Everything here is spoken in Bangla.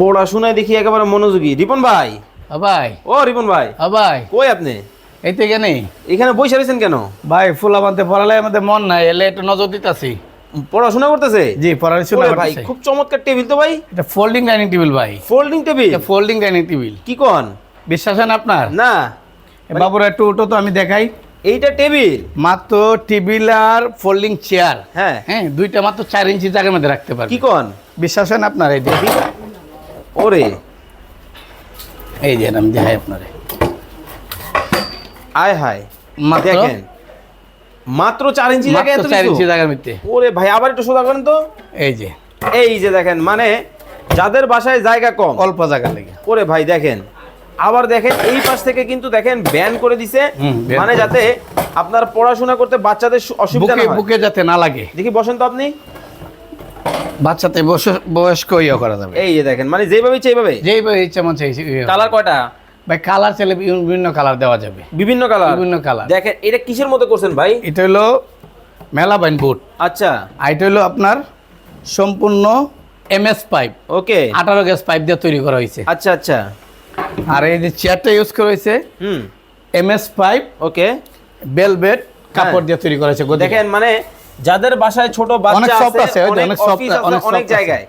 পড়াশোনায় দেখি একেবারে মনোযোগী। রিপন ভাই, ভাই। ও রিপন ভাই, ভাই কই আপনি? এই থেকে নেই এখানে বসে রয়েছেন কেন? ভাই, ফুল আমাদের পড়ালে আমাদের মন নাই, এলে একটু নজর দিতেছি। পড়াশোনা করতেছে? জি, পড়াশোনা ওরে ভাই, করতেছি। খুব চমৎকার টেবিল তো ভাই। এটা ফোল্ডিং ডাইনিং টেবিল ভাই। Folding table? এটা ফোল্ডিং ডাইনিং টেবিল। কি কোন? বিশ্বাস হয় না আপনার? না। বাবুরা একটু উঠো তো, আমি দেখাই। এইটা টেবিল? মাত্র টেবিল আর ফোল্ডিং চেয়ার। হ্যাঁ হ্যাঁ, দুইটা মাত্র 4 ইঞ্চি জায়গার মধ্যে রাখতে পারবে। কি কোন? বিশ্বাস হয় না আপনার? এই দেখি, ওরে এই যে আমি দেখাই আপনারে। আয় হায়, মাত্র দেখেন মাত্র 4 ইঞ্চি জায়গায় এত 4 ইঞ্চি কিছু? জায়গার মধ্যে। ওরে ভাই, আবার একটু সোজা করেন তো। এই যে এই যে দেখেন, মানে যাদের বাসায় জায়গা কম, অল্প জায়গা লেগে। ওরে ভাই দেখেন, আবার দেখেন এই পাশ থেকে কিন্তু দেখেন ব্যান করে দিছে, ব্যান মানে করে যাতে আপনার পড়াশোনা করতে বাচ্চাদের অসুবিধা না বুকে হয়। বুকে যাতে না লাগে। দেখি বসেন তো আপনি। বাচ্চাতে বয়স্ক ইয়ে করা যাবে। এই যে দেখেন, মানে যেভাবে ইচ্ছে এইভাবে। যেইভাবে ইচ্ছা মন চাই। কালার কয়টা? ভাই কালার চাইলে বিভিন্ন কালার দেওয়া যাবে। বিভিন্ন কালার? বিভিন্ন কালার। দেখেন এটা কিসের মধ্যে করছেন ভাই? এটা হলো মেলাবাইন বোর্ড। আচ্ছা, আর এটা হলো আপনার সম্পূর্ণ এমএস পাইপ, ওকে। 18 গ্যাস পাইপ দিয়ে তৈরি করা হয়েছে। আচ্ছা আচ্ছা, আর এই যে চেয়ারটা ইউজ করা হয়েছে হুম, এমএস পাইপ, ওকে। বেলভেট কাপড় দিয়ে তৈরি করা হয়েছে। দেখেন, মানে যাদের বাসায় ছোট অনেক বাচ্চা soft আছে, আছে, ওই যে অনেক অনেক soft, অফিস আছে, অনেক অনেক soft আছে। জায়গায়